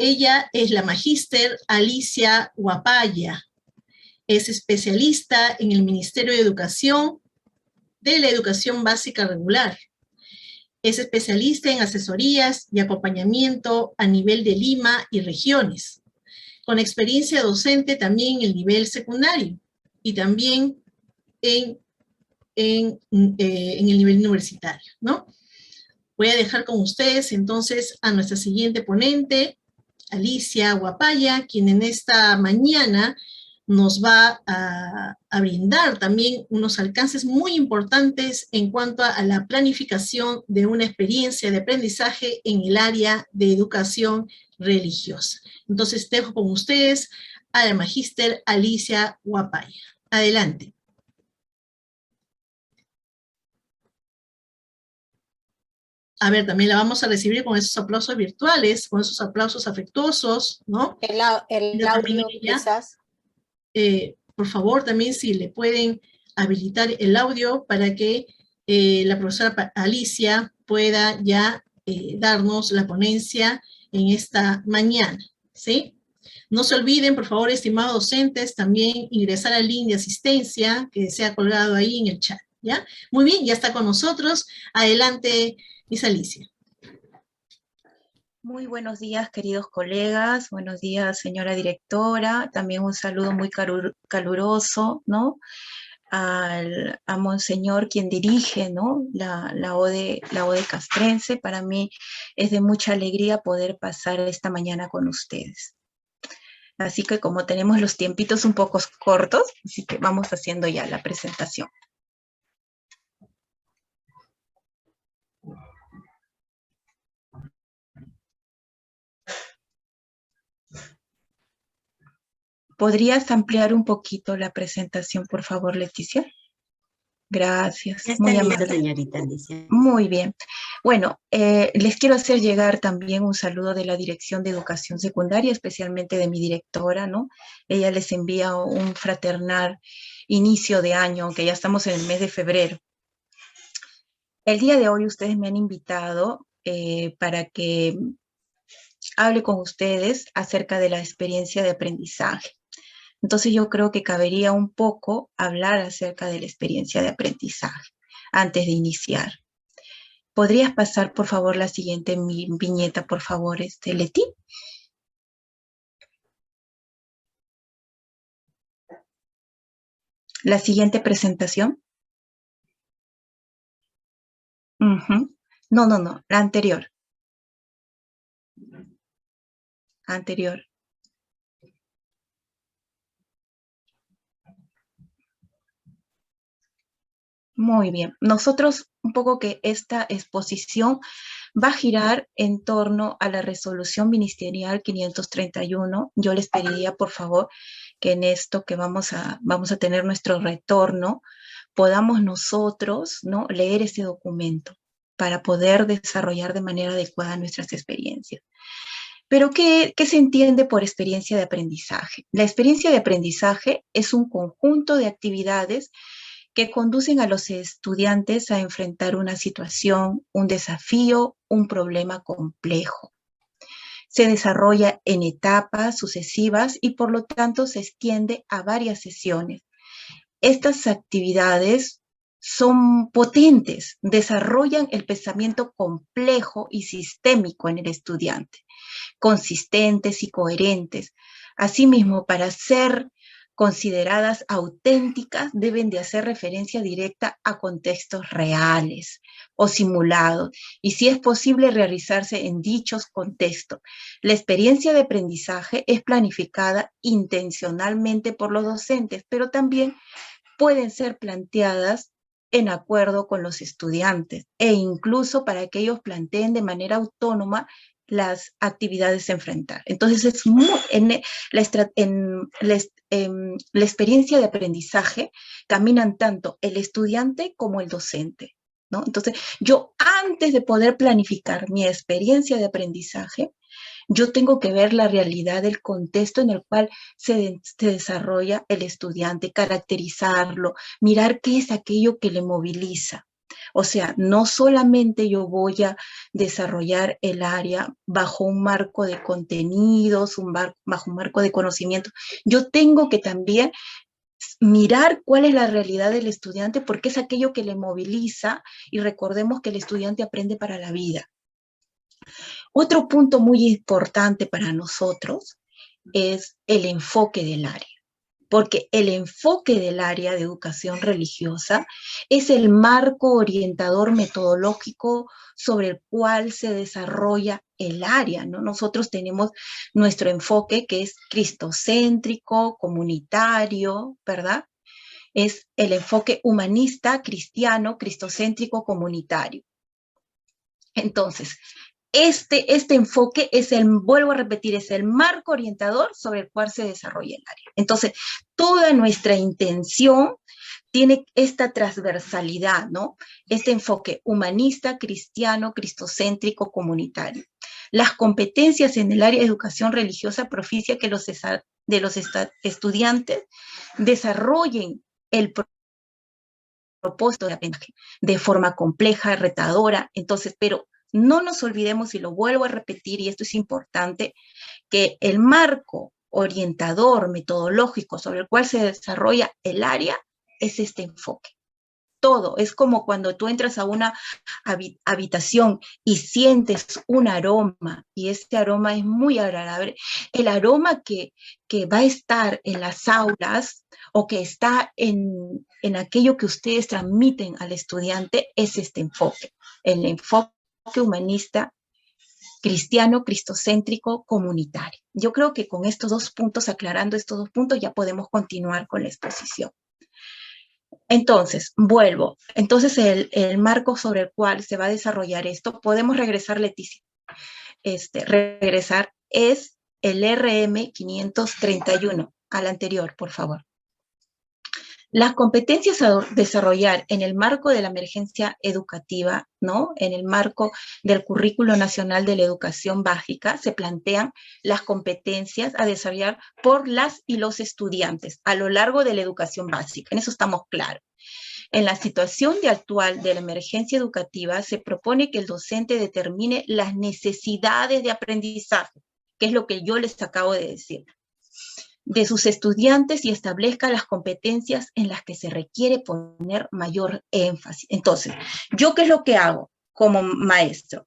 Ella es la magíster Alicia Huapaya. Es especialista en el Ministerio de Educación de la Educación Básica Regular. Es especialista en asesorías y acompañamiento a nivel de Lima y regiones, con experiencia docente también en el nivel secundario y también en el nivel universitario, ¿no? Voy a dejar con ustedes entonces a nuestra siguiente ponente, Alicia Huapaya, quien en esta mañana nos va a brindar también unos alcances muy importantes en cuanto a la planificación de una experiencia de aprendizaje en el área de educación religiosa. Entonces dejo con ustedes a la magíster Alicia Huapaya. Adelante. A ver, también la vamos a recibir con esos aplausos virtuales, con esos aplausos afectuosos, ¿no? El audio, quizás. Por favor, también si le pueden habilitar el audio para que la profesora Alicia pueda ya darnos la ponencia en esta mañana, ¿sí? No se olviden, por favor, estimados docentes, también ingresar al link de asistencia que se ha colgado ahí en el chat, ¿ya? Muy bien, ya está con nosotros. Adelante, Miss Alicia. Muy buenos días, queridos colegas. Buenos días, señora directora. También un saludo muy caluroso, ¿no? A Monseñor, quien dirige, ¿no? la ODE Castrense. Para mí es de mucha alegría poder pasar esta mañana con ustedes. Así que como tenemos los tiempitos un poco cortos, así que vamos haciendo ya la presentación. ¿Podrías ampliar un poquito la presentación, por favor, Leticia? Gracias. Muy amable, señorita Alicia. Muy bien. Bueno, les quiero hacer llegar también un saludo de la Dirección de Educación Secundaria, especialmente de mi directora, ¿no? Ella les envía un fraternal inicio de año, aunque ya estamos en el mes de febrero. El día de hoy ustedes me han invitado para que hable con ustedes acerca de la experiencia de aprendizaje. Entonces yo creo que cabería un poco hablar acerca de la experiencia de aprendizaje antes de iniciar. ¿Podrías pasar, por favor, la siguiente viñeta, por favor, Leti? La siguiente presentación. No, la anterior. Anterior. Muy bien. Nosotros, un poco que esta exposición va a girar en torno a la resolución ministerial 531. Yo les pediría, por favor, que en esto que vamos a tener nuestro retorno, podamos nosotros, ¿no?, leer ese documento para poder desarrollar de manera adecuada nuestras experiencias. Pero, ¿qué se entiende por experiencia de aprendizaje? La experiencia de aprendizaje es un conjunto de actividades que conducen a los estudiantes a enfrentar una situación, un desafío, un problema complejo. Se desarrolla en etapas sucesivas y por lo tanto se extiende a varias sesiones. Estas actividades son potentes, desarrollan el pensamiento complejo y sistémico en el estudiante, consistentes y coherentes. Asimismo, para ser consideradas auténticas, deben de hacer referencia directa a contextos reales o simulados, y si es posible realizarse en dichos contextos. La experiencia de aprendizaje es planificada intencionalmente por los docentes, pero también pueden ser planteadas en acuerdo con los estudiantes e incluso para que ellos planteen de manera autónoma las actividades a enfrentar. Entonces, es muy, la experiencia de aprendizaje caminan tanto el estudiante como el docente, ¿no? Entonces, yo antes de poder planificar mi experiencia de aprendizaje, yo tengo que ver la realidad del contexto en el cual se desarrolla el estudiante, caracterizarlo, mirar qué es aquello que le moviliza. O sea, no solamente yo voy a desarrollar el área bajo un marco de contenidos, bajo un marco de conocimiento, yo tengo que también mirar cuál es la realidad del estudiante, porque es aquello que le moviliza, y recordemos que el estudiante aprende para la vida. Otro punto muy importante para nosotros es el enfoque del área, porque el enfoque del área de educación religiosa es el marco orientador metodológico sobre el cual se desarrolla el área, ¿no? Nosotros tenemos nuestro enfoque que es cristocéntrico, comunitario, ¿verdad? Es el enfoque humanista, cristiano, cristocéntrico, comunitario. Entonces, este enfoque es vuelvo a repetir, es el marco orientador sobre el cual se desarrolla el área. Entonces, toda nuestra intención tiene esta transversalidad, ¿no? Este enfoque humanista, cristiano, cristocéntrico, comunitario. Las competencias en el área de educación religiosa propicia que los estudiantes desarrollen el propósito de aprendizaje de forma compleja, retadora. Entonces, pero no nos olvidemos, y lo vuelvo a repetir, y esto es importante, que el marco orientador, metodológico sobre el cual se desarrolla el área es este enfoque. Todo, es como cuando tú entras a una habitación y sientes un aroma, y este aroma es muy agradable, el aroma que va a estar en las aulas o que está en aquello que ustedes transmiten al estudiante es este enfoque, el enfoque humanista, cristiano, cristocéntrico, comunitario. Yo creo que con estos dos puntos, aclarando estos dos puntos, ya podemos continuar con la exposición. Entonces, vuelvo. Entonces, el marco sobre el cual se va a desarrollar esto, podemos regresar, Leticia. Regresar es el RM 531, al anterior, por favor. Las competencias a desarrollar en el marco de la emergencia educativa, ¿no? En el marco del Currículo Nacional de la Educación Básica, se plantean las competencias a desarrollar por las y los estudiantes a lo largo de la educación básica. En eso estamos claros. En la situación actual de la emergencia educativa, se propone que el docente determine las necesidades de aprendizaje, que es lo que yo les acabo de decir, de sus estudiantes, y establezca las competencias en las que se requiere poner mayor énfasis. Entonces, ¿yo qué es lo que hago como maestro?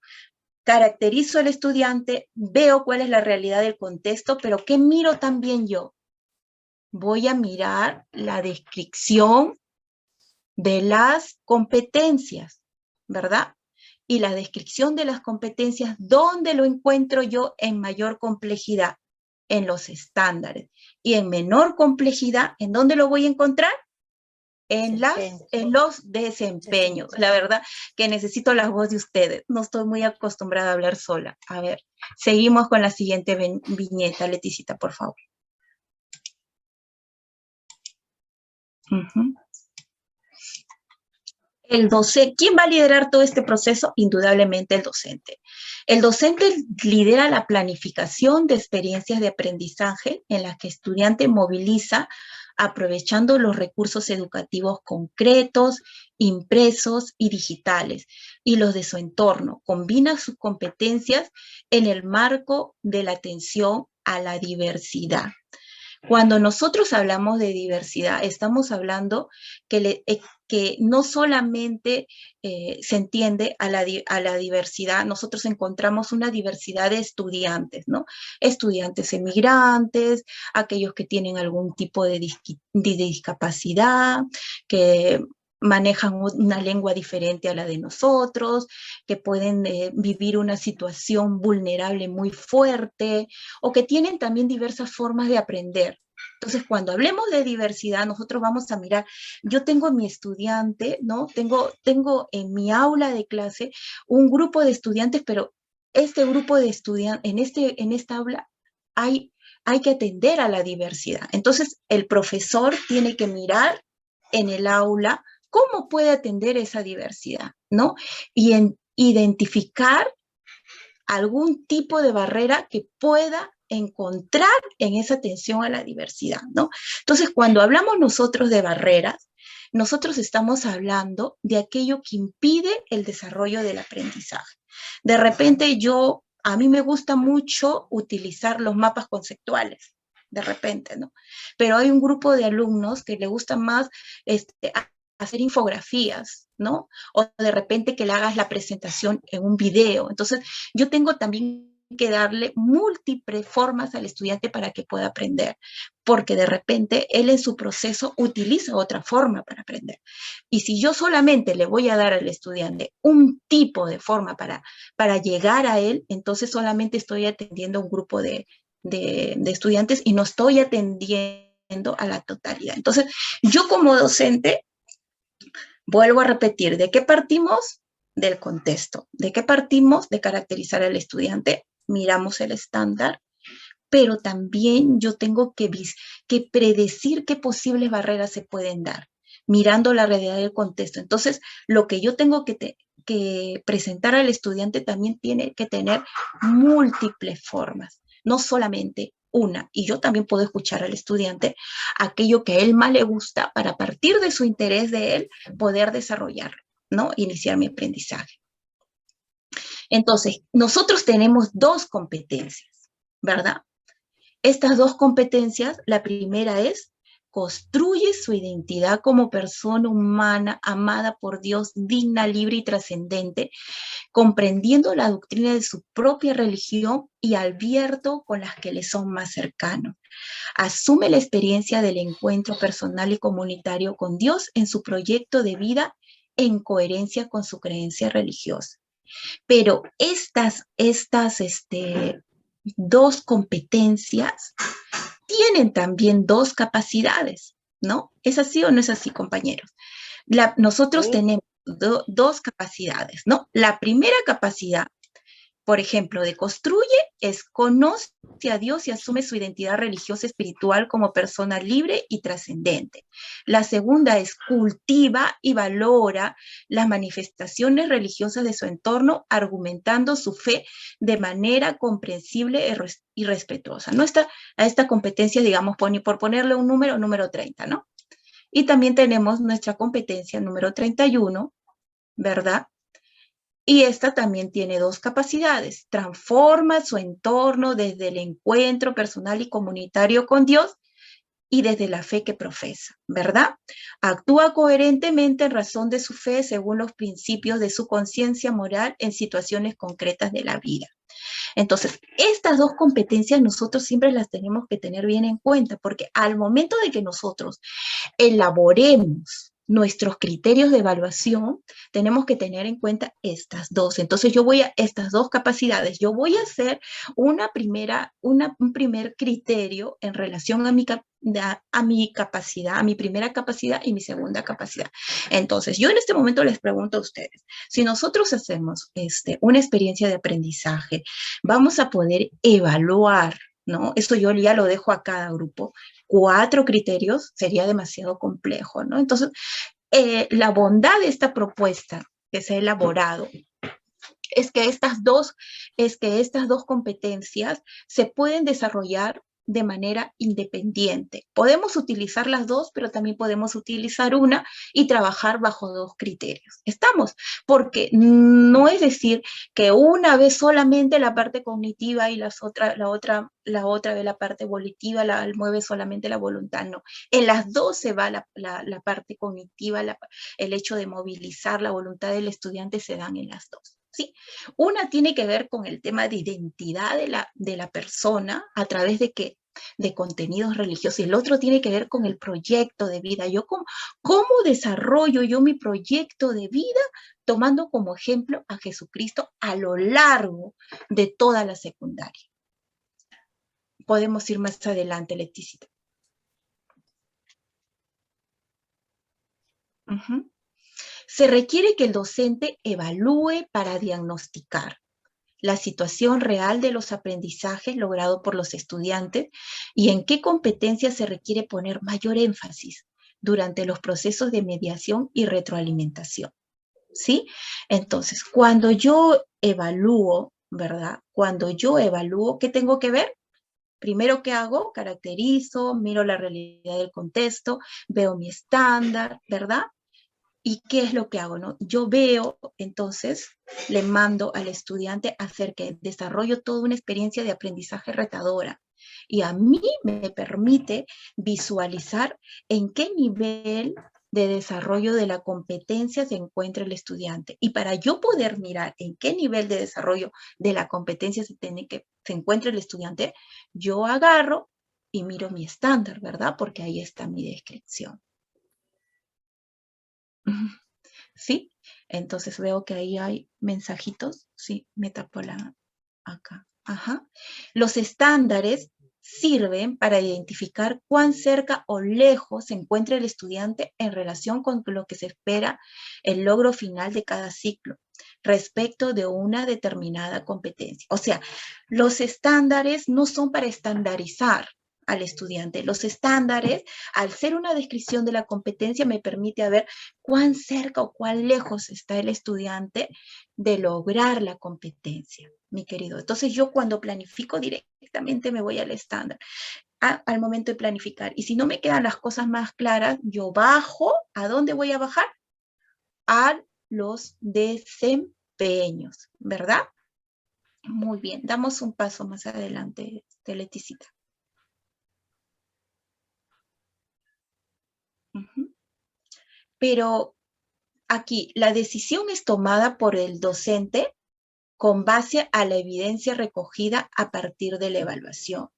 Caracterizo al estudiante, veo cuál es la realidad del contexto, pero ¿qué miro también yo? Voy a mirar la descripción de las competencias, ¿verdad? Y la descripción de las competencias, ¿dónde lo encuentro yo en mayor complejidad? En los estándares. Y en menor complejidad, ¿en dónde lo voy a encontrar? En los desempeños. La verdad que necesito la voz de ustedes. No estoy muy acostumbrada a hablar sola. A ver, seguimos con la siguiente viñeta. Leticita, por favor. El docente, ¿quién va a liderar todo este proceso? Indudablemente el docente. El docente lidera la planificación de experiencias de aprendizaje en las que el estudiante moviliza aprovechando los recursos educativos concretos, impresos y digitales, y los de su entorno. Combina sus competencias en el marco de la atención a la diversidad. Cuando nosotros hablamos de diversidad, estamos hablando que no solamente se entiende a la diversidad, nosotros encontramos una diversidad de estudiantes, ¿no? Estudiantes emigrantes, aquellos que tienen algún tipo de discapacidad, que manejan una lengua diferente a la de nosotros, que pueden vivir una situación vulnerable muy fuerte, o que tienen también diversas formas de aprender. Entonces, cuando hablemos de diversidad, nosotros vamos a mirar, yo tengo en mi estudiante, ¿no? Tengo en mi aula de clase un grupo de estudiantes, pero este grupo de estudiantes, en esta aula hay que atender a la diversidad. Entonces, el profesor tiene que mirar en el aula cómo puede atender esa diversidad, ¿no? Y identificar algún tipo de barrera que pueda encontrar en esa atención a la diversidad, ¿no? Entonces, cuando hablamos nosotros de barreras, nosotros estamos hablando de aquello que impide el desarrollo del aprendizaje. De repente a mí me gusta mucho utilizar los mapas conceptuales, de repente, ¿no? Pero hay un grupo de alumnos que le gusta más hacer infografías, ¿no? O de repente que le hagas la presentación en un video. Entonces, yo tengo también que darle múltiples formas al estudiante para que pueda aprender, porque de repente él en su proceso utiliza otra forma para aprender. Y si yo solamente le voy a dar al estudiante un tipo de forma para llegar a él, entonces solamente estoy atendiendo a un grupo de estudiantes y no estoy atendiendo a la totalidad. Entonces, yo como docente, vuelvo a repetir, ¿de qué partimos? Del contexto. ¿De qué partimos? De caracterizar al estudiante. Miramos el estándar, pero también yo tengo que predecir qué posibles barreras se pueden dar, mirando la realidad del contexto. Entonces, lo que yo tengo que presentar al estudiante también tiene que tener múltiples formas, no solamente una. Y yo también puedo escuchar al estudiante aquello que a él más le gusta para, a partir de su interés de él, poder desarrollarlo, ¿no? Iniciar mi aprendizaje. Entonces, nosotros tenemos dos competencias, ¿verdad? Estas dos competencias, la primera es: construye su identidad como persona humana, amada por Dios, digna, libre y trascendente, comprendiendo la doctrina de su propia religión y abierto con las que le son más cercanos. Asume la experiencia del encuentro personal y comunitario con Dios en su proyecto de vida en coherencia con su creencia religiosa. Pero estas dos competencias tienen también dos capacidades, ¿no? ¿Es así o no es así, compañeros? Nosotros tenemos dos capacidades, ¿no? La primera capacidad, por ejemplo, de construye, es conoce a Dios y asume su identidad religiosa espiritual como persona libre y trascendente. La segunda es cultiva y valora las manifestaciones religiosas de su entorno, argumentando su fe de manera comprensible y respetuosa. ¿No? A esta competencia, digamos, por ponerle un número 30, ¿no? Y también tenemos nuestra competencia número 31, ¿verdad? Y esta también tiene dos capacidades: transforma su entorno desde el encuentro personal y comunitario con Dios y desde la fe que profesa, ¿verdad? Actúa coherentemente en razón de su fe según los principios de su conciencia moral en situaciones concretas de la vida. Entonces, estas dos competencias nosotros siempre las tenemos que tener bien en cuenta, porque al momento de que nosotros elaboremos nuestros criterios de evaluación, tenemos que tener en cuenta estas dos. Entonces, estas dos capacidades, yo voy a hacer un primer criterio en relación a mi capacidad, a mi primera capacidad y mi segunda capacidad. Entonces, yo en este momento les pregunto a ustedes, si nosotros hacemos una experiencia de aprendizaje, vamos a poder evaluar, ¿no? Eso yo ya lo dejo a cada grupo. 4 criterios sería demasiado complejo, ¿no? Entonces, la bondad de esta propuesta que se ha elaborado es que estas dos competencias se pueden desarrollar de manera independiente. Podemos utilizar las dos, pero también podemos utilizar una y trabajar bajo dos criterios. ¿Estamos? Porque no es decir que una vez solamente la parte cognitiva y la otra ve la parte volitiva, mueve solamente la voluntad. No. En las dos se va la parte cognitiva, el hecho de movilizar la voluntad del estudiante se dan en las dos. ¿Sí? Una tiene que ver con el tema de identidad de la persona a través de contenidos religiosos, y el otro tiene que ver con el proyecto de vida. ¿Cómo desarrollo yo mi proyecto de vida tomando como ejemplo a Jesucristo a lo largo de toda la secundaria? Podemos ir más adelante, Leticia. Se requiere que el docente evalúe para diagnosticar la situación real de los aprendizajes logrados por los estudiantes y en qué competencias se requiere poner mayor énfasis durante los procesos de mediación y retroalimentación. ¿Sí? Entonces, cuando yo evalúo, ¿verdad? Cuando yo evalúo, ¿qué tengo que ver? Primero, ¿qué hago? Caracterizo, miro la realidad del contexto, veo mi estándar, ¿verdad? ¿Y qué es lo que hago, no? Yo veo, entonces, le mando al estudiante a hacer que desarrollo toda una experiencia de aprendizaje retadora. Y a mí me permite visualizar en qué nivel de desarrollo de la competencia se encuentra el estudiante. Y para yo poder mirar en qué nivel de desarrollo de la competencia se encuentra el estudiante, yo agarro y miro mi estándar, ¿verdad? Porque ahí está mi descripción. ¿Sí? Entonces veo que ahí hay mensajitos. Sí, me tapo acá. Ajá. Los estándares sirven para identificar cuán cerca o lejos se encuentra el estudiante en relación con lo que se espera el logro final de cada ciclo respecto de una determinada competencia. O sea, los estándares no son para estandarizar al estudiante. Los estándares, al ser una descripción de la competencia, me permite ver cuán cerca o cuán lejos está el estudiante de lograr la competencia, mi querido. Entonces yo cuando planifico directamente me voy al estándar, al momento de planificar. Y si no me quedan las cosas más claras, yo bajo. ¿A dónde voy a bajar? A los desempeños, ¿verdad? Muy bien, damos un paso más adelante, Leticita. Pero aquí la decisión es tomada por el docente con base a la evidencia recogida a partir de la evaluación.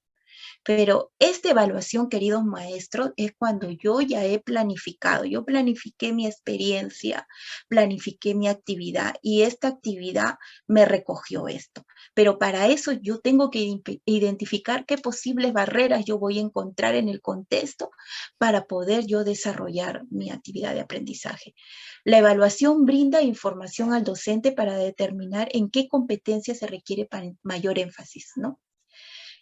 Pero esta evaluación, queridos maestros, es cuando yo ya he planificado. Yo planifiqué mi experiencia, planifiqué mi actividad y esta actividad me recogió esto. Pero para eso yo tengo que identificar qué posibles barreras yo voy a encontrar en el contexto para poder yo desarrollar mi actividad de aprendizaje. La evaluación brinda información al docente para determinar en qué competencias se requiere mayor énfasis, ¿no?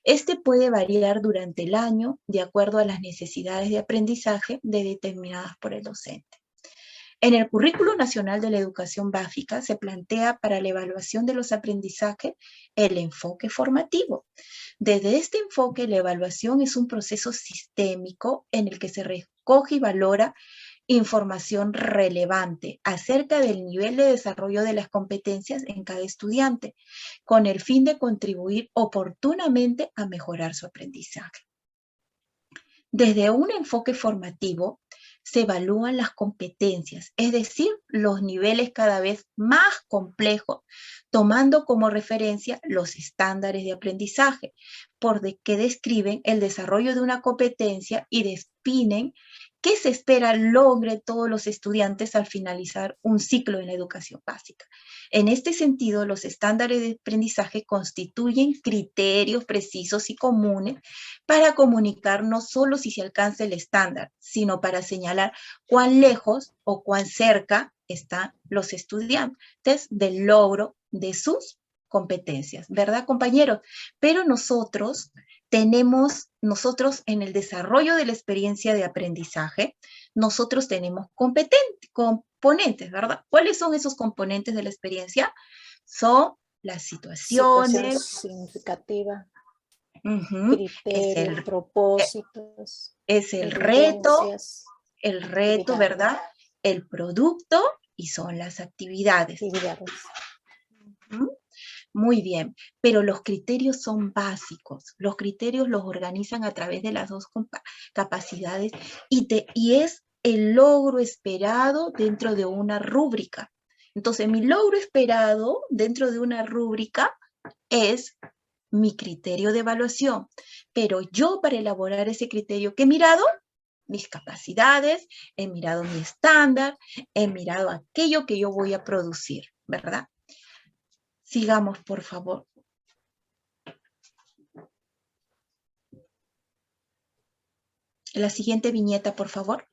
Este puede variar durante el año de acuerdo a las necesidades de aprendizaje determinadas por el docente. En el Currículo Nacional de la Educación Básica se plantea para la evaluación de los aprendizajes el enfoque formativo. Desde este enfoque, la evaluación es un proceso sistémico en el que se recoge y valora información relevante acerca del nivel de desarrollo de las competencias en cada estudiante, con el fin de contribuir oportunamente a mejorar su aprendizaje. Desde un enfoque formativo se evalúan las competencias, es decir, los niveles cada vez más complejos, tomando como referencia los estándares de aprendizaje, que describen el desarrollo de una competencia y definen qué se espera logre todos los estudiantes al finalizar un ciclo en la educación básica. En este sentido, los estándares de aprendizaje constituyen criterios precisos y comunes para comunicar no solo si se alcanza el estándar, sino para señalar cuán lejos o cuán cerca están los estudiantes del logro de sus competencias, ¿verdad, compañeros? Pero nosotros en el desarrollo de la experiencia de aprendizaje, nosotros tenemos componentes, ¿verdad? ¿Cuáles son esos componentes de la experiencia? Son las situaciones significativa, criterios, propósitos, es el reto, ¿verdad? El producto y son las actividades. Muy bien, pero los criterios son básicos. Los criterios los organizan a través de las dos capacidades y es el logro esperado dentro de una rúbrica. Entonces, mi logro esperado dentro de una rúbrica es mi criterio de evaluación. Pero yo para elaborar ese criterio, ¿qué he mirado? Mis capacidades, he mirado mi estándar, he mirado aquello que yo voy a producir, ¿verdad? Sigamos, por favor. La siguiente viñeta, por favor.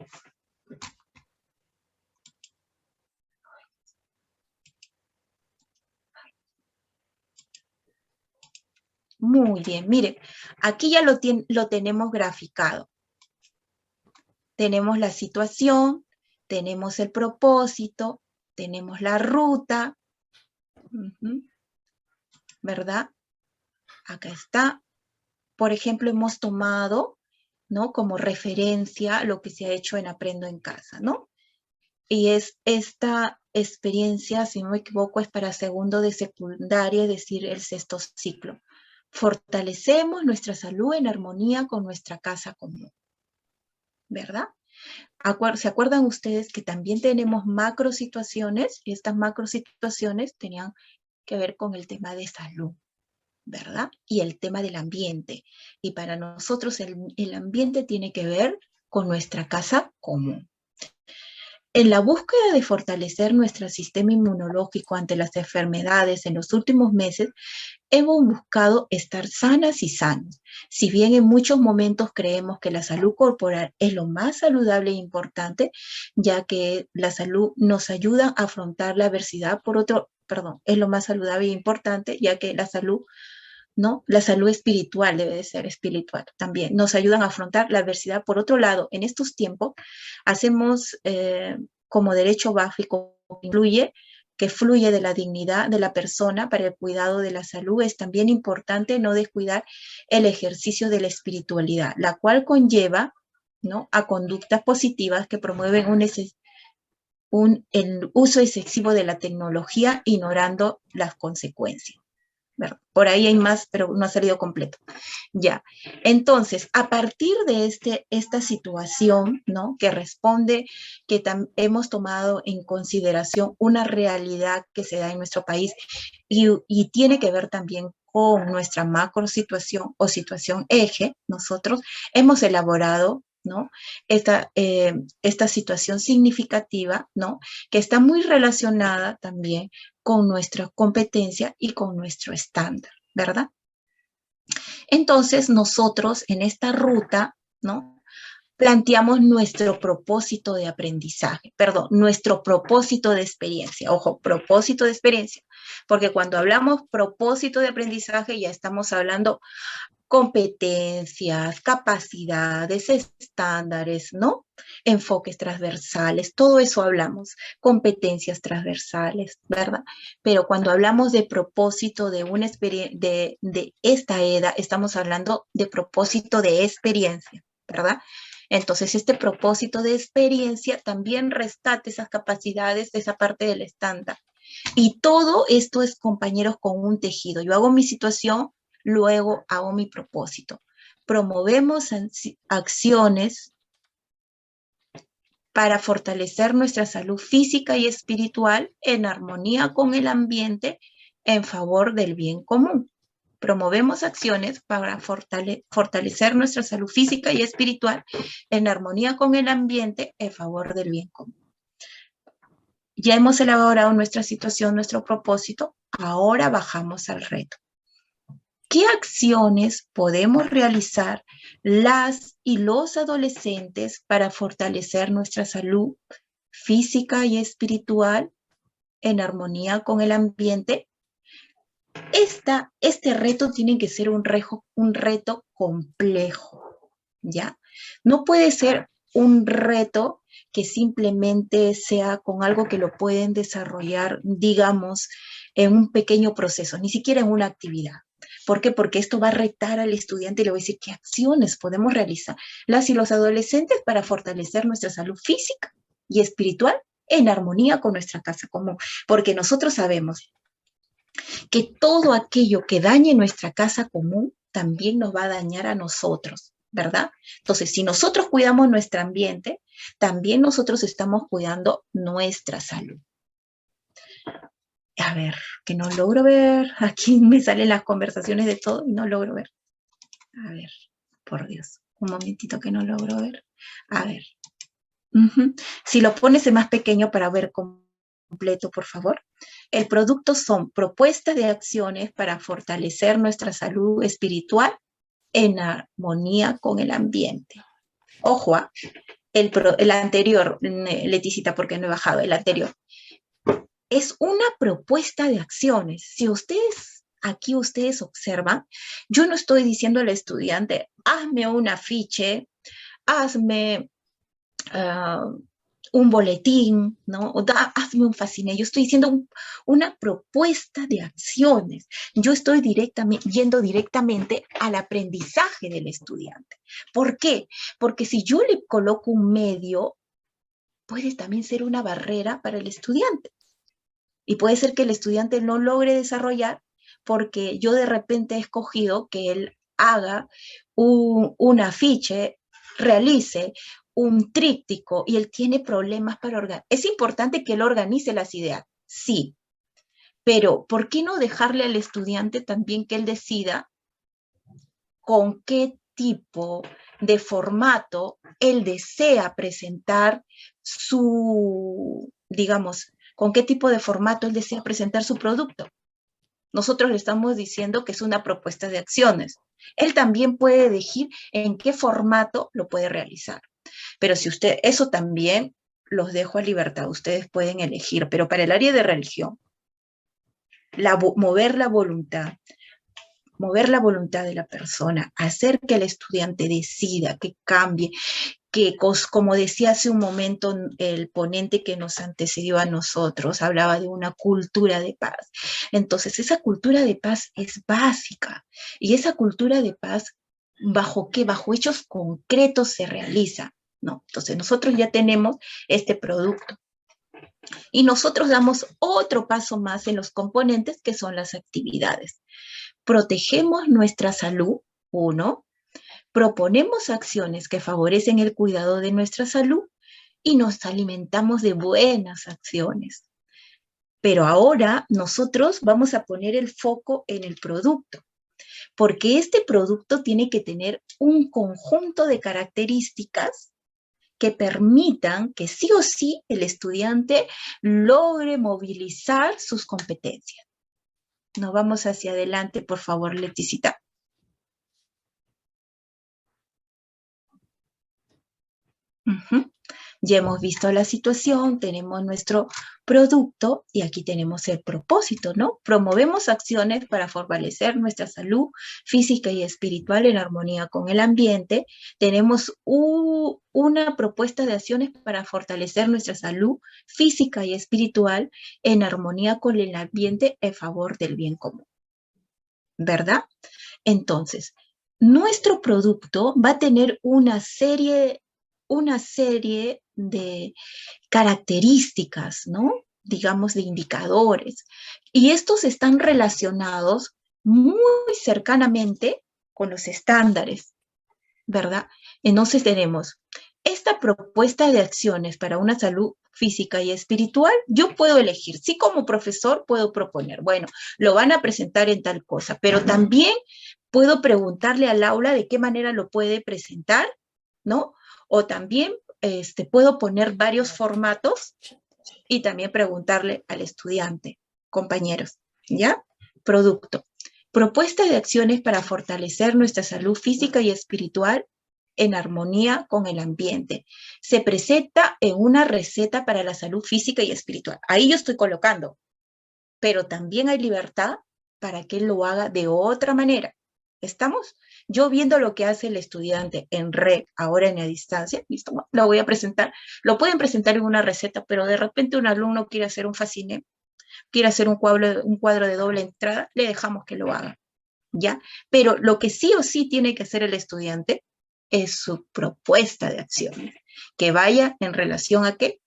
Muy bien, miren, aquí ya lo tenemos graficado. Tenemos la situación, tenemos el propósito, tenemos la ruta, ¿verdad? Acá está. por ejemplo, hemos tomado, ¿no?, como referencia lo que se ha hecho en Aprendo en Casa, ¿no? Y es esta experiencia, si no me equivoco, es para segundo de secundaria, es decir, el sexto ciclo. Fortalecemos nuestra salud en armonía con nuestra casa común, ¿verdad? ¿Se acuerdan ustedes que también tenemos macro situaciones? Y estas macro situaciones tenían que ver con el tema de salud, ¿verdad? Y el tema del ambiente. Y para nosotros el ambiente tiene que ver con nuestra casa común. En la búsqueda de fortalecer nuestro sistema inmunológico ante las enfermedades en los últimos meses, hemos buscado estar sanas y sanos. Si bien en muchos momentos creemos que la salud corporal es lo más saludable e importante, ya que la salud nos ayuda a afrontar la adversidad, es lo más saludable e importante, ya que la salud, ¿no? La salud espiritual debe de ser espiritual también. Nos ayudan a afrontar la adversidad. Por otro lado, en estos tiempos hacemos como derecho básico que fluye de la dignidad de la persona para el cuidado de la salud. Es también importante no descuidar el ejercicio de la espiritualidad, la cual conlleva, ¿no?, a conductas positivas que promueven el uso excesivo de la tecnología, ignorando las consecuencias. Por ahí hay más, pero no ha salido completo. Ya, entonces, a partir de esta situación, ¿no?, que responde que hemos tomado en consideración una realidad que se da en nuestro país y tiene que ver también con nuestra macro situación o situación eje, nosotros hemos elaborado, ¿no?, esta situación significativa, ¿no?, que está muy relacionada también con nuestra competencia y con nuestro estándar, ¿verdad? Entonces, nosotros en esta ruta, ¿no?, planteamos nuestro propósito de aprendizaje, nuestro propósito de experiencia. Ojo, propósito de experiencia, porque cuando hablamos propósito de aprendizaje ya estamos hablando competencias, capacidades, estándares, ¿no?, enfoques transversales, todo eso hablamos, competencias transversales, ¿verdad? Pero cuando hablamos de propósito de una de esta EDA, estamos hablando de propósito de experiencia, ¿verdad? Entonces, este propósito de experiencia también rescata esas capacidades, esa parte del estándar. Y todo esto es, compañeros, con un tejido. Yo hago mi situación, luego hago mi propósito. Promovemos acciones para fortalecer nuestra salud física y espiritual en armonía con el ambiente en favor del bien común. Promovemos acciones para fortalecer nuestra salud física y espiritual en armonía con el ambiente en favor del bien común. Ya hemos elaborado nuestra situación, nuestro propósito, ahora bajamos al reto. ¿Qué acciones podemos realizar las y los adolescentes para fortalecer nuestra salud física y espiritual en armonía con el ambiente? Este reto tiene que ser un reto complejo, ¿ya? No puede ser un reto que simplemente sea con algo que lo pueden desarrollar, digamos, en un pequeño proceso, ni siquiera en una actividad. ¿Por qué? Porque esto va a retar al estudiante y le va a decir qué acciones podemos realizar las y los adolescentes para fortalecer nuestra salud física y espiritual en armonía con nuestra casa común. Porque nosotros sabemos que todo aquello que dañe nuestra casa común también nos va a dañar a nosotros, ¿verdad? Entonces, si nosotros cuidamos nuestro ambiente, también nosotros estamos cuidando nuestra salud. A ver, que no logro ver. Aquí me salen las conversaciones de todo y no logro ver. A ver, por Dios. Un momentito que no logro ver. A ver. Si lo pones en más pequeño para ver completo, por favor. El producto son propuestas de acciones para fortalecer nuestra salud espiritual en armonía con el ambiente. Ojo, el anterior, Leticita, porque no he bajado, el anterior. Es una propuesta de acciones. Si aquí ustedes observan, yo no estoy diciendo al estudiante, hazme un afiche, hazme un boletín, ¿no? O hazme un fascículo. Yo estoy diciendo una propuesta de acciones. Yo estoy yendo directamente al aprendizaje del estudiante. ¿Por qué? Porque si yo le coloco un medio, puede también ser una barrera para el estudiante. Y puede ser que el estudiante no logre desarrollar porque yo de repente he escogido que él haga un afiche, realice un tríptico y él tiene problemas para organizar. Es importante que él organice las ideas, sí, pero ¿por qué no dejarle al estudiante también que él decida con qué tipo de formato él desea presentar digamos, con qué tipo de formato él desea presentar su producto? Nosotros le estamos diciendo que es una propuesta de acciones. Él también puede elegir en qué formato lo puede realizar. Pero si usted, eso también los dejo a libertad, ustedes pueden elegir. Pero para el área de religión, mover la voluntad de la persona, hacer que el estudiante decida, que cambie, que, como decía hace un momento el ponente que nos antecedió a nosotros, hablaba de una cultura de paz. Entonces, esa cultura de paz es básica. Y esa cultura de paz, ¿bajo qué? Bajo hechos concretos se realiza, ¿no? Entonces, nosotros ya tenemos este producto. Y nosotros damos otro paso más en los componentes, que son las actividades. Protegemos nuestra salud, uno. Proponemos acciones que favorecen el cuidado de nuestra salud y nos alimentamos de buenas acciones. Pero ahora nosotros vamos a poner el foco en el producto, porque este producto tiene que tener un conjunto de características que permitan que sí o sí el estudiante logre movilizar sus competencias. Nos vamos hacia adelante, por favor, Leticita. Ya hemos visto la situación, tenemos nuestro producto y aquí tenemos el propósito, ¿no? Promovemos acciones para fortalecer nuestra salud física y espiritual en armonía con el ambiente. Tenemos una propuesta de acciones para fortalecer nuestra salud física y espiritual en armonía con el ambiente en favor del bien común, ¿verdad? Entonces, nuestro producto va a tener una serie de características, ¿no? Digamos, de indicadores. Y estos están relacionados muy cercanamente con los estándares, ¿verdad? Entonces tenemos esta propuesta de acciones para una salud física y espiritual. Yo puedo elegir, sí, como profesor puedo proponer, bueno, lo van a presentar en tal cosa, pero también puedo preguntarle al aula de qué manera lo puede presentar, ¿no? O también puedo poner varios formatos y también preguntarle al estudiante, compañeros, ¿ya? Producto. Propuesta de acciones para fortalecer nuestra salud física y espiritual en armonía con el ambiente. Se presenta en una receta para la salud física y espiritual. Ahí yo estoy colocando, pero también hay libertad para que él lo haga de otra manera. ¿Estamos? Yo viendo lo que hace el estudiante en red, ahora en la distancia, listo, lo voy a presentar. Lo pueden presentar en una receta, pero de repente un alumno quiere hacer un fascículo, quiere hacer un cuadro de doble entrada, le dejamos que lo haga, ¿ya? Pero lo que sí o sí tiene que hacer el estudiante es su propuesta de acciones, que vaya en relación a qué,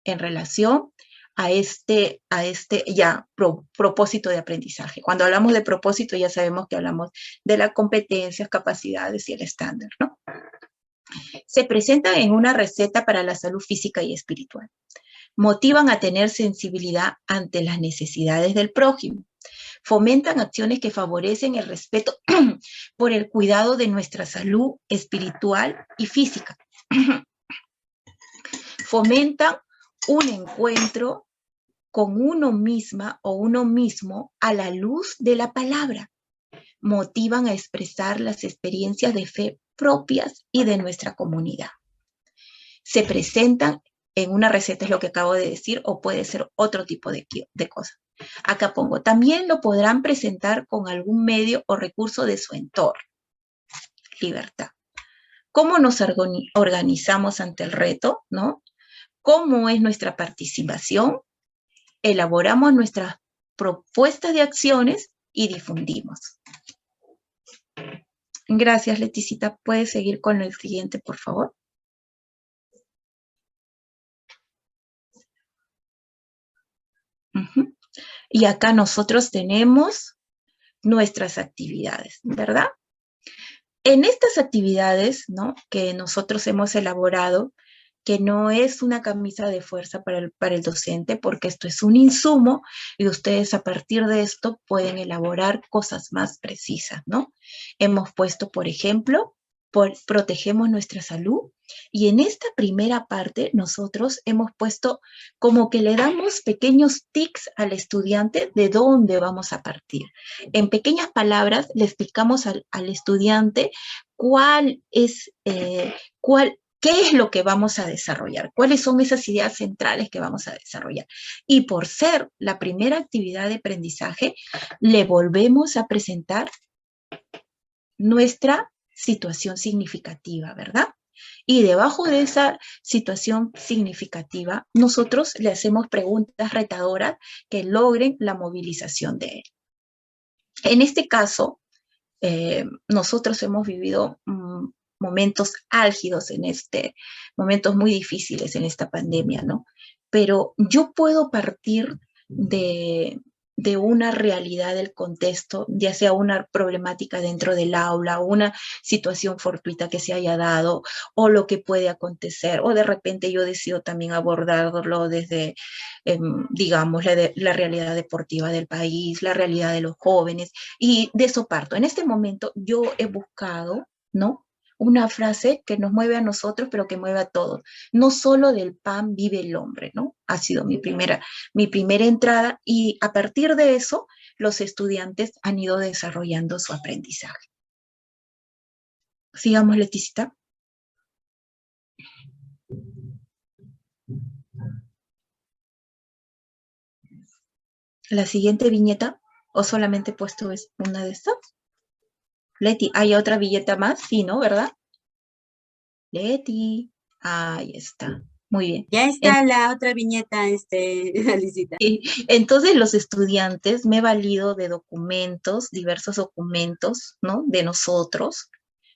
en relación a este propósito de aprendizaje. Cuando hablamos de propósito ya sabemos que hablamos de las competencias, capacidades y el estándar, ¿no? Se presenta en una receta para la salud física y espiritual. Motivan a tener sensibilidad ante las necesidades del prójimo. Fomentan acciones que favorecen el respeto por el cuidado de nuestra salud espiritual y física. Fomentan un encuentro con uno misma o uno mismo a la luz de la palabra. Motivan a expresar las experiencias de fe propias y de nuestra comunidad. Se presentan en una receta, es lo que acabo de decir, o puede ser otro tipo de cosas. Acá pongo, también lo podrán presentar con algún medio o recurso de su entorno. Libertad. ¿Cómo nos organizamos ante el reto, no? cómo es nuestra participación, elaboramos nuestras propuestas de acciones y difundimos. Gracias, Leticita. ¿Puedes seguir con el siguiente, por favor? Y acá nosotros tenemos nuestras actividades, ¿verdad? En estas actividades, ¿no?, que nosotros hemos elaborado, que no es una camisa de fuerza para el docente, porque esto es un insumo y ustedes a partir de esto pueden elaborar cosas más precisas, ¿no? Hemos puesto, por ejemplo, protegemos nuestra salud, y en esta primera parte nosotros hemos puesto como que le damos pequeños tics al estudiante de dónde vamos a partir. En pequeñas palabras le explicamos al estudiante qué es lo que vamos a desarrollar, cuáles son esas ideas centrales que vamos a desarrollar. Y por ser la primera actividad de aprendizaje, le volvemos a presentar nuestra situación significativa, ¿verdad? Y debajo de esa situación significativa, nosotros le hacemos preguntas retadoras que logren la movilización de él. En este caso, nosotros hemos vivido momentos álgidos momentos muy difíciles en esta pandemia, ¿no? Pero yo puedo partir de una realidad del contexto, ya sea una problemática dentro del aula, o una situación fortuita que se haya dado, o lo que puede acontecer, o de repente yo decido también abordarlo desde, digamos, la realidad deportiva del país, la realidad de los jóvenes, y de eso parto. En este momento yo he buscado, ¿no?, una frase que nos mueve a nosotros, pero que mueve a todos. No solo del pan vive el hombre, ¿no? Ha sido mi primera entrada, y a partir de eso, los estudiantes han ido desarrollando su aprendizaje. Sigamos, Leticita. La siguiente viñeta, ¿o solamente he puesto una de estas? Leti, ¿hay otra viñeta más? Sí, ¿no? ¿Verdad? Leti, ahí está. Muy bien. Ya está la otra viñeta, Alicita. Entonces los estudiantes, me he valido de documentos, diversos documentos, ¿no?, de nosotros,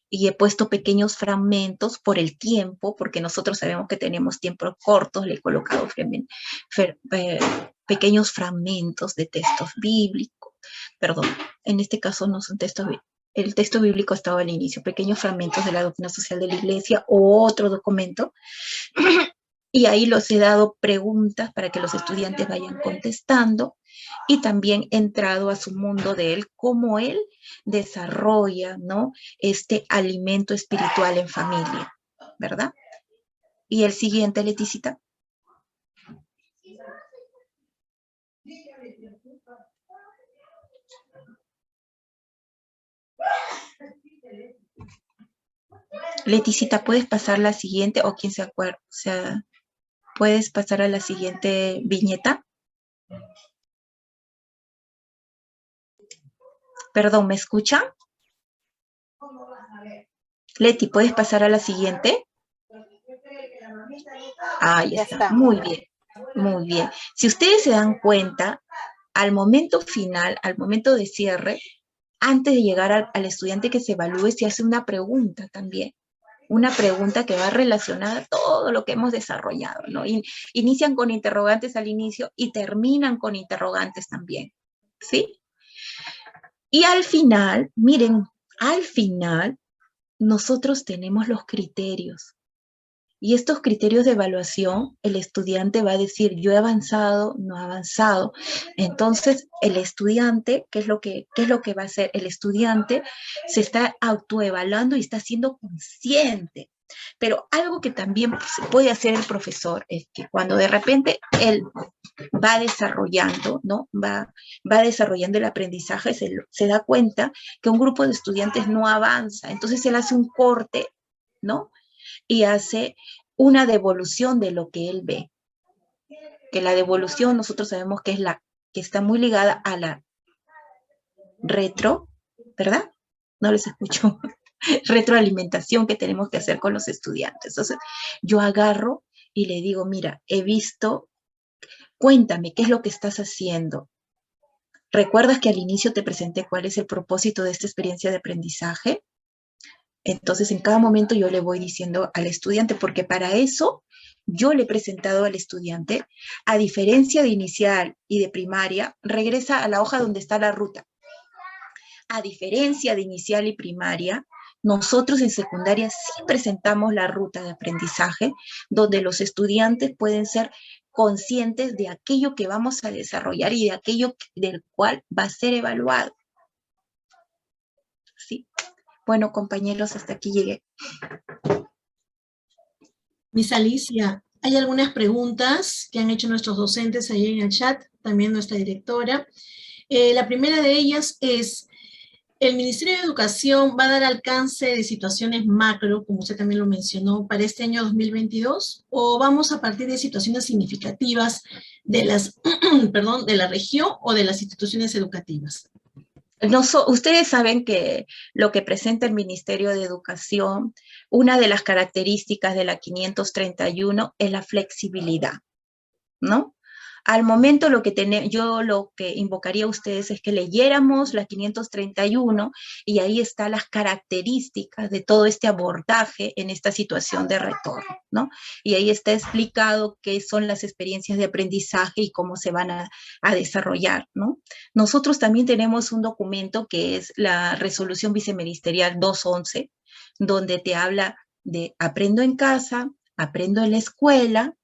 y he puesto pequeños fragmentos por el tiempo, porque nosotros sabemos que tenemos tiempos cortos. Le he colocado pequeños fragmentos de textos bíblicos. Perdón, en este caso no son textos bíblicos. El texto bíblico estaba al inicio, pequeños fragmentos de la doctrina social de la iglesia o otro documento, y ahí los he dado preguntas para que los estudiantes vayan contestando, y también he entrado a su mundo de él, cómo él desarrolla, ¿no?, este alimento espiritual en familia, ¿verdad? Y el siguiente, Leticita. Leticita, ¿puedes pasar la siguiente? O quien se acuerda, o sea, ¿puedes pasar a la siguiente viñeta? Perdón, ¿me escucha? Leti, ¿puedes pasar a la siguiente? Ahí está. Muy bien, muy bien. Si ustedes se dan cuenta, al momento final, al momento de cierre, antes de llegar al estudiante que se evalúe, se hace una pregunta también. Una pregunta que va relacionada a todo lo que hemos desarrollado, ¿no? Inician con interrogantes al inicio y terminan con interrogantes también, ¿sí? Y al final, miren, al final, nosotros tenemos los criterios. Y estos criterios de evaluación, el estudiante va a decir, yo he avanzado, no he avanzado. Entonces, el estudiante, ¿qué es lo que va a hacer? El estudiante se está autoevaluando y está siendo consciente. Pero algo que también se puede hacer el profesor es que cuando de repente él va desarrollando, ¿no?, va desarrollando el aprendizaje, se da cuenta que un grupo de estudiantes no avanza. Entonces, él hace un corte, ¿no?, y hace una devolución de lo que él ve. Que la devolución nosotros sabemos que es que está muy ligada a la ¿verdad? No les escucho. Retroalimentación que tenemos que hacer con los estudiantes. Entonces, yo agarro y le digo, mira, he visto, cuéntame, ¿qué es lo que estás haciendo? ¿Recuerdas que al inicio te presenté cuál es el propósito de esta experiencia de aprendizaje? Entonces, en cada momento yo le voy diciendo al estudiante, porque para eso yo le he presentado al estudiante, a diferencia de inicial y de primaria, regresa a la hoja donde está la ruta. A diferencia de inicial y primaria, nosotros en secundaria sí presentamos la ruta de aprendizaje, donde los estudiantes pueden ser conscientes de aquello que vamos a desarrollar y de aquello del cual va a ser evaluado. ¿Sí? Bueno, compañeros, hasta aquí llegué. Miss Alicia, hay algunas preguntas que han hecho nuestros docentes ahí en el chat, también nuestra directora. La primera de ellas es, ¿el Ministerio de Educación va a dar alcance de situaciones macro, como usted también lo mencionó, para este año 2022? ¿O vamos a partir de situaciones significativas de las, perdón, de la región o de las instituciones educativas? Ustedes saben que lo que presenta el Ministerio de Educación, una de las características de la 531 es la flexibilidad, ¿no? Al momento yo lo que invocaría a ustedes es que leyéramos la 531 y ahí están las características de todo este abordaje en esta situación de retorno, ¿no? Y ahí está explicado qué son las experiencias de aprendizaje y cómo se van a desarrollar, ¿no? Nosotros también tenemos un documento que es la resolución viceministerial 211, donde te habla de aprendo en casa, aprendo en la escuela,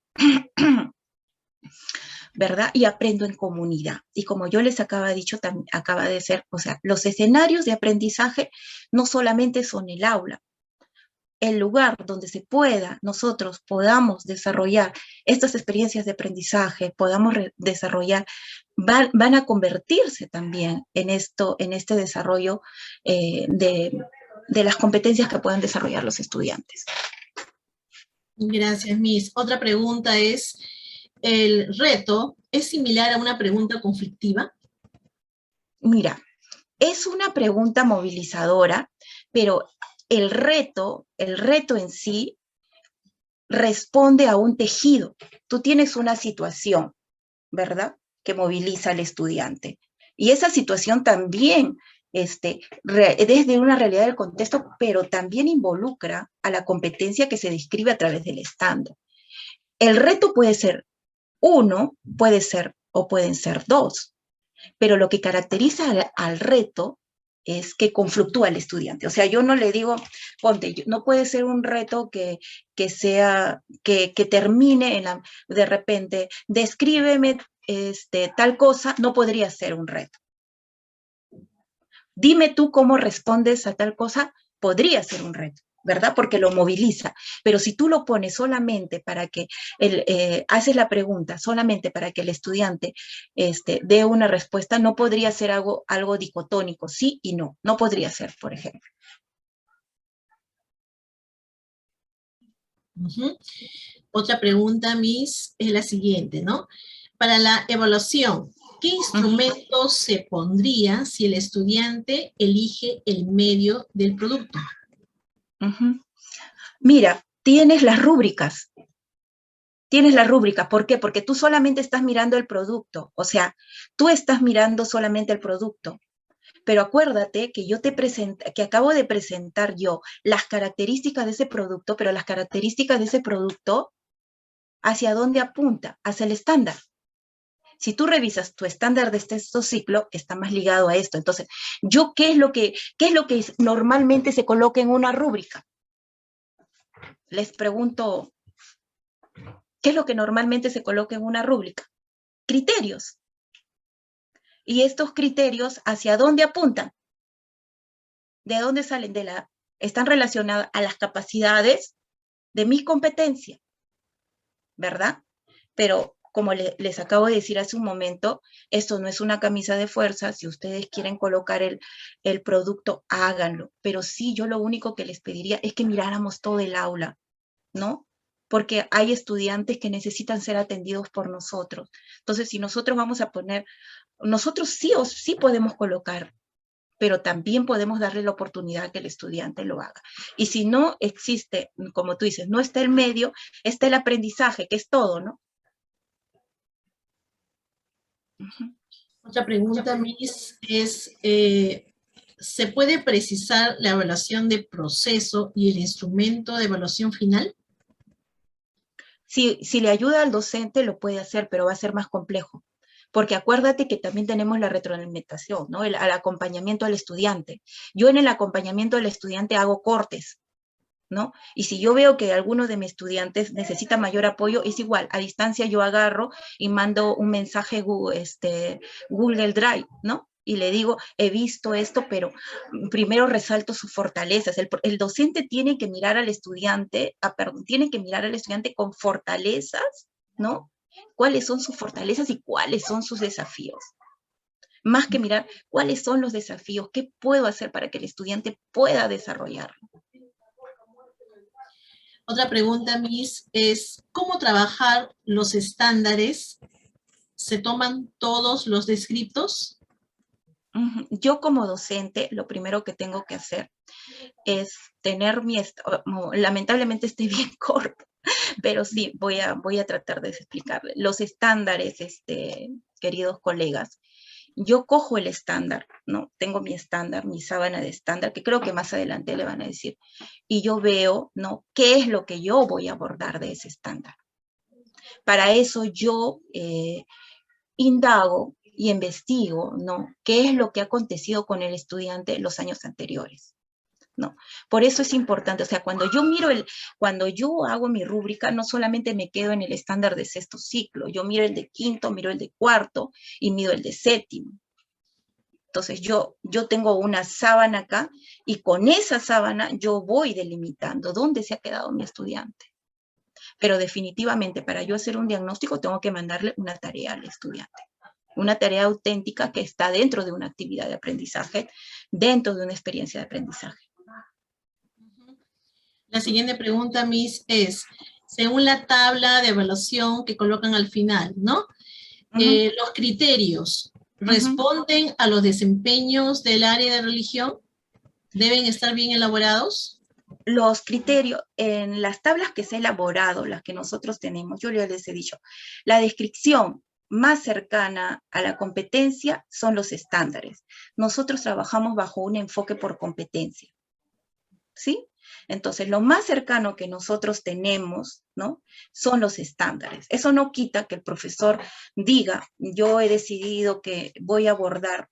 ¿verdad? Y aprendo en comunidad. Y como yo les acaba dicho, acaba de ser, o sea, los escenarios de aprendizaje no solamente son el aula, el lugar donde nosotros podamos desarrollar estas experiencias de aprendizaje, podamos desarrollar, van a convertirse también en este desarrollo de las competencias que puedan desarrollar los estudiantes. Gracias, Miss. Otra pregunta es, ¿el reto es similar a una pregunta conflictiva? Mira, es una pregunta movilizadora, pero el reto en sí responde a un tejido. Tú tienes una situación, ¿verdad?, que moviliza al estudiante. Y esa situación también, desde una realidad del contexto, pero también involucra a la competencia que se describe a través del estándar. El reto puede ser uno, puede ser o pueden ser dos, pero lo que caracteriza al reto es que conflictúa al estudiante. O sea, yo no le digo, ponte, no puede ser un reto que termine de repente, descríbeme tal cosa, no podría ser un reto. Dime tú cómo respondes a tal cosa, podría ser un reto, ¿verdad? Porque lo moviliza. Pero si tú lo pones solamente para que, haces la pregunta solamente para que el estudiante dé una respuesta, no podría ser algo dicotónico, sí y no. No podría ser, por ejemplo. Otra pregunta, Miss, es la siguiente, ¿no? Para la evaluación, ¿qué instrumento se pondría si el estudiante elige el medio del producto? Mira, tienes las rúbricas. Tienes la rúbrica, ¿por qué? Porque tú solamente estás mirando el producto, o sea, tú estás mirando solamente el producto, pero acuérdate que que acabo de presentar yo las características de ese producto, pero las características de ese producto, ¿hacia dónde apunta? Hacia el estándar. Si tú revisas tu estándar de sexto ciclo, está más ligado a esto. Entonces, ¿qué es lo que normalmente se coloca en una rúbrica? Les pregunto, ¿qué es lo que normalmente se coloca en una rúbrica? Criterios. Y estos criterios, ¿hacia dónde apuntan? ¿De dónde salen? Están relacionados a las capacidades de mi competencia, ¿verdad? Pero como les acabo de decir hace un momento, esto no es una camisa de fuerza. Si ustedes quieren colocar el producto, háganlo. Pero sí, yo lo único que les pediría es que miráramos todo el aula, ¿no? Porque hay estudiantes que necesitan ser atendidos por nosotros. Entonces, si nosotros vamos a poner, nosotros sí podemos colocar pero también podemos darle la oportunidad a que el estudiante lo haga. Y si no existe, como tú dices, no está el medio, está el aprendizaje, que es todo, ¿no? Otra pregunta, Miss, es, ¿se puede precisar la evaluación de proceso y el instrumento de evaluación final? Si le ayuda al docente, lo puede hacer, pero va a ser más complejo. Porque acuérdate que también tenemos la retroalimentación, ¿no? Al acompañamiento al estudiante. Yo en el acompañamiento al estudiante hago cortes, ¿no? Y si yo veo que alguno de mis estudiantes necesita mayor apoyo, es igual, a distancia yo agarro y mando un mensaje Google Drive, ¿no? Y le digo, he visto esto, pero primero resalto sus fortalezas. El docente tiene que mirar al estudiante, tiene que mirar al estudiante con fortalezas, ¿no? ¿Cuáles son sus fortalezas y cuáles son sus desafíos? Más que mirar cuáles son los desafíos, qué puedo hacer para que el estudiante pueda desarrollarlo. Otra pregunta, Miss, es ¿cómo trabajar los estándares? ¿Se toman todos los descriptos? Yo como docente, lo primero que tengo que hacer es tener lamentablemente estoy bien corto, pero sí, voy a tratar de explicarle. Los estándares, queridos colegas, yo cojo el estándar, ¿no? Tengo mi estándar, mi sábana de estándar, que creo que más adelante le van a decir, y yo veo, ¿no? ¿Qué es lo que yo voy a abordar de ese estándar? Para eso yo indago y investigo, ¿no? ¿Qué es lo que ha acontecido con el estudiante los años anteriores? ¿No? Por eso es importante, o sea, cuando yo hago mi rúbrica, no solamente me quedo en el estándar de sexto ciclo, yo miro el de quinto, miro el de cuarto y miro el de séptimo. Entonces yo tengo una sábana acá y con esa sábana yo voy delimitando dónde se ha quedado mi estudiante. Pero definitivamente para yo hacer un diagnóstico tengo que mandarle una tarea al estudiante. Una tarea auténtica que está dentro de una actividad de aprendizaje, dentro de una experiencia de aprendizaje. La siguiente pregunta, Miss, es, según la tabla de evaluación que colocan al final, ¿no? Los criterios responden a los desempeños del área de religión, deben estar bien elaborados. Los criterios en las tablas que se han elaborado, las que nosotros tenemos, yo les he dicho, la descripción más cercana a la competencia son los estándares. Nosotros trabajamos bajo un enfoque por competencia, ¿sí? Entonces, lo más cercano que nosotros tenemos, ¿no? Son los estándares. Eso no quita que el profesor diga, yo he decidido que voy a abordar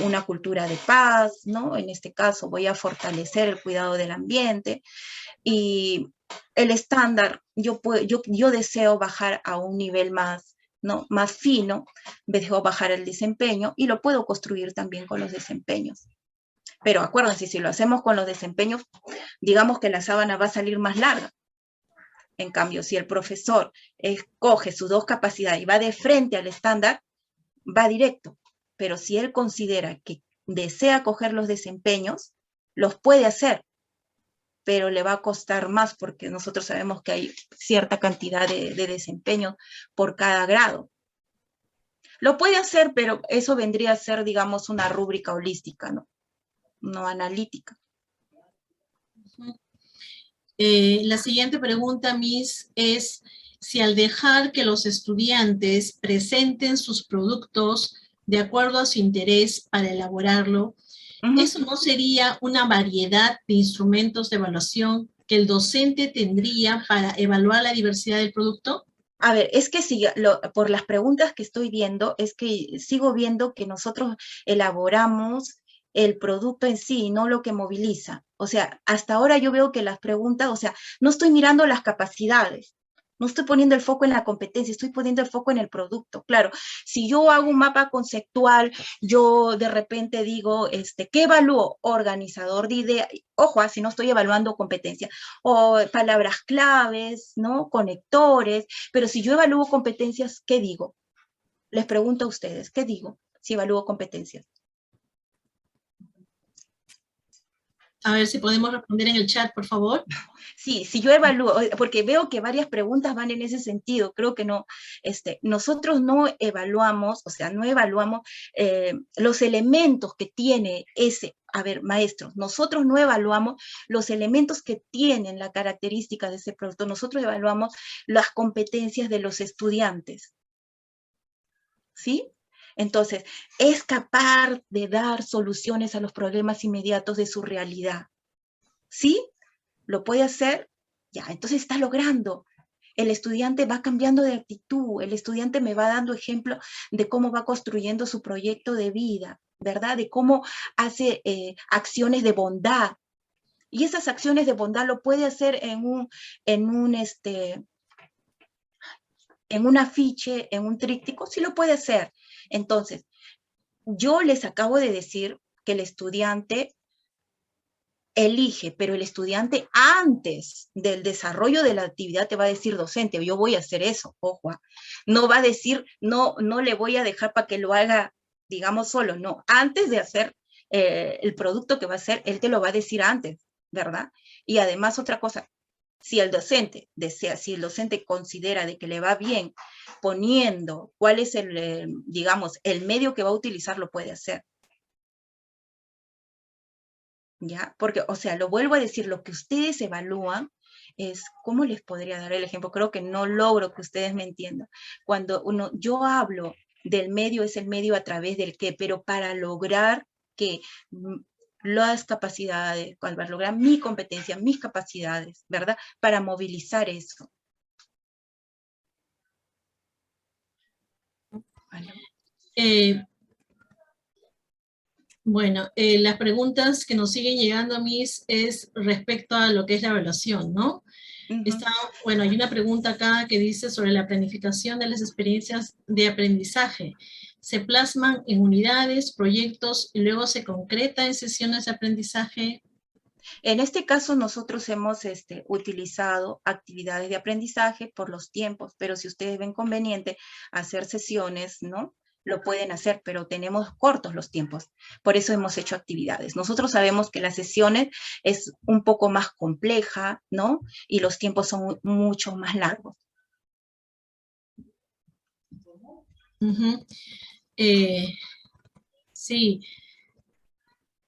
una cultura de paz, ¿no? En este caso voy a fortalecer el cuidado del ambiente y el estándar, yo deseo bajar a un nivel más, ¿no? Más fino, deseo bajar el desempeño y lo puedo construir también con los desempeños. Pero acuérdense, si lo hacemos con los desempeños, digamos que la sábana va a salir más larga. En cambio, si el profesor escoge sus dos capacidades y va de frente al estándar, va directo. Pero si él considera que desea coger los desempeños, los puede hacer, pero le va a costar más porque nosotros sabemos que hay cierta cantidad de desempeños por cada grado. Lo puede hacer, pero eso vendría a ser, digamos, una rúbrica holística, ¿no? No analítica. La siguiente pregunta, Miss, es si al dejar que los estudiantes presenten sus productos de acuerdo a su interés para elaborarlo, ¿eso no sería una variedad de instrumentos de evaluación que el docente tendría para evaluar la diversidad del producto? A ver, es que por las preguntas que estoy viendo, es que sigo viendo que nosotros elaboramos el producto en sí, no lo que moviliza. O sea, hasta ahora yo veo que las preguntas, o sea, no estoy mirando las capacidades, no estoy poniendo el foco en la competencia, estoy poniendo el foco en el producto. Claro, si yo hago un mapa conceptual, yo de repente digo, ¿qué evalúo? Organizador de ideas. Ojo, si no estoy evaluando competencia. O palabras claves, ¿no? Conectores. Pero si yo evalúo competencias, ¿qué digo? Les pregunto a ustedes, ¿qué digo si evalúo competencias? A ver si podemos responder en el chat, por favor. Sí, si yo evalúo, porque veo que varias preguntas van en ese sentido, creo que no, nosotros no evaluamos, o sea, no evaluamos los elementos que tiene ese, a ver, maestros, nosotros no evaluamos los elementos que tienen la característica de ese producto, nosotros evaluamos las competencias de los estudiantes, ¿sí? Entonces, es capaz de dar soluciones a los problemas inmediatos de su realidad, ¿sí? ¿Lo puede hacer? Ya, entonces está logrando. El estudiante va cambiando de actitud, el estudiante me va dando ejemplo de cómo va construyendo su proyecto de vida, ¿verdad? De cómo hace acciones de bondad. Y esas acciones de bondad lo puede hacer en un afiche, en un tríptico, sí lo puede hacer. Entonces, yo les acabo de decir que el estudiante elige, pero el estudiante antes del desarrollo de la actividad te va a decir, docente, yo voy a hacer eso, ojo, no va a decir, no le voy a dejar para que lo haga, digamos, solo, no, antes de hacer el producto que va a hacer, él te lo va a decir antes, ¿verdad? Y además otra cosa, si el docente desea, si el docente considera de que le va bien poniendo cuál es digamos, el medio que va a utilizar, lo puede hacer. ¿Ya? Porque, o sea, lo vuelvo a decir, lo que ustedes evalúan es, ¿cómo les podría dar el ejemplo? Creo que no logro que ustedes me entiendan. Cuando yo hablo del medio, es el medio a través del qué, pero para lograr que las capacidades, para lograr mi competencia, mis capacidades, ¿verdad? Para movilizar eso. Bueno, las preguntas que nos siguen llegando a mí es respecto a lo que es la evaluación, ¿no? Bueno, hay una pregunta acá que dice sobre la planificación de las experiencias de aprendizaje. ¿Se plasman en unidades, proyectos y luego se concreta en sesiones de aprendizaje? En este caso nosotros hemos utilizado actividades de aprendizaje por los tiempos, pero si ustedes ven conveniente hacer sesiones, ¿no? Lo pueden hacer, pero tenemos cortos los tiempos. Por eso hemos hecho actividades. Nosotros sabemos que las sesiones es un poco más compleja, ¿no? Y los tiempos son mucho más largos. Sí.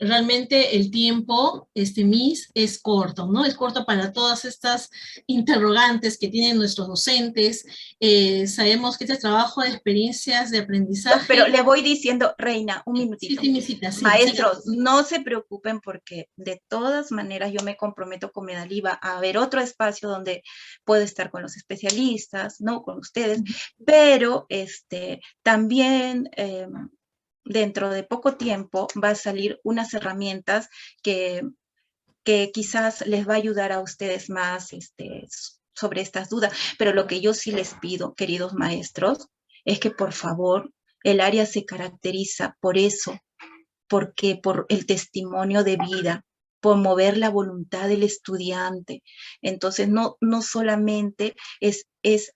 Realmente el tiempo, Miss, es corto, ¿no? Es corto para todas estas interrogantes que tienen nuestros docentes. Sabemos que este trabajo de experiencias de aprendizaje... Pero le voy diciendo, Reina, un minutito. Sí, Misita, sí. Maestros, no se preocupen porque de todas maneras yo me comprometo con Medaliva a haber otro espacio donde puedo estar con los especialistas, ¿no? Con ustedes, pero también... dentro de poco tiempo va a salir unas herramientas que quizás les va a ayudar a ustedes más sobre estas dudas. Pero lo que yo sí les pido, queridos maestros, es que por favor, el área se caracteriza por eso, porque por el testimonio de vida, por mover la voluntad del estudiante. Entonces, no solamente es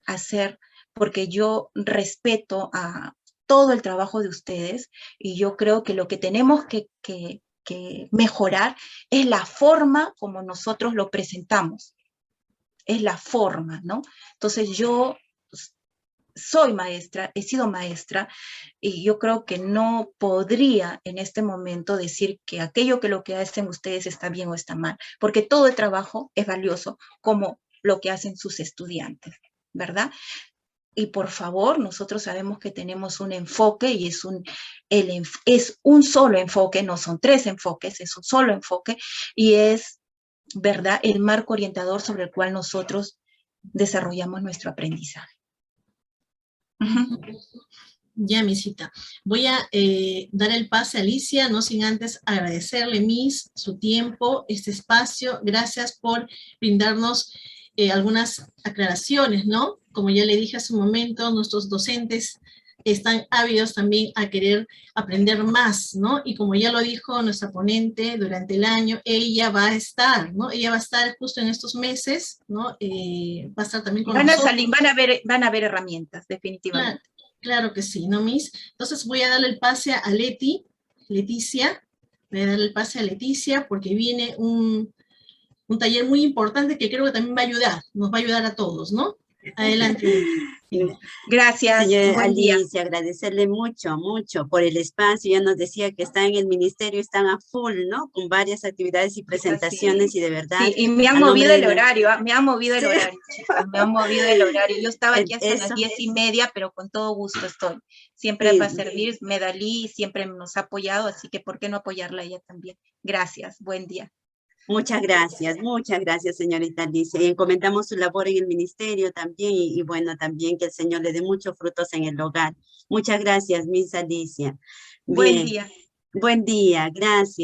hacer, porque yo respeto a todo el trabajo de ustedes y yo creo que lo que tenemos que mejorar es la forma como nosotros lo presentamos, es la forma, ¿no? Entonces yo soy maestra, he sido maestra y yo creo que no podría en este momento decir que aquello que lo que hacen ustedes está bien o está mal, porque todo el trabajo es valioso como lo que hacen sus estudiantes, ¿verdad? Y por favor, nosotros sabemos que tenemos un enfoque y es un solo enfoque, no son 3 enfoques, es un solo enfoque y es, ¿verdad?, el marco orientador sobre el cual nosotros desarrollamos nuestro aprendizaje. Ya, Misita. Voy a dar el pase a Alicia, no sin antes agradecerle, Miss, su tiempo, este espacio. Gracias por brindarnos algunas aclaraciones, ¿no? Como ya le dije hace un momento, nuestros docentes están ávidos también a querer aprender más, ¿no? Y como ya lo dijo nuestra ponente, durante el año ella va a estar, ¿no? Ella va a estar justo en estos meses, ¿no? Va a estar también con nosotros. Van a ver herramientas, definitivamente. Claro que sí, ¿no, Miss? Entonces voy a darle el pase a Leticia, Voy a darle el pase a Leticia porque viene un taller muy importante que creo que también va a ayudar, nos va a ayudar a todos, ¿no? Adelante. Gracias, Señora buen día. Alicia, agradecerle mucho, mucho por el espacio. Ya nos decía que está en el ministerio, están a full, ¿no? Con varias actividades y presentaciones y de verdad. Sí, y me han a movido nombre el de la- horario, me han movido el Sí. horario, chicas, me han movido el horario. Yo estaba aquí hasta las Eso. 10:30, pero con todo gusto estoy. Siempre Sí. para servir, Medalí siempre nos ha apoyado, así que ¿por qué no apoyarla a ella también? Gracias, buen día. Muchas gracias, señorita Alicia. Y encomendamos su labor en el ministerio también, y bueno, también que el Señor le dé muchos frutos en el hogar. Muchas gracias, Miss Alicia. Buen Bien. día. Buen día, gracias.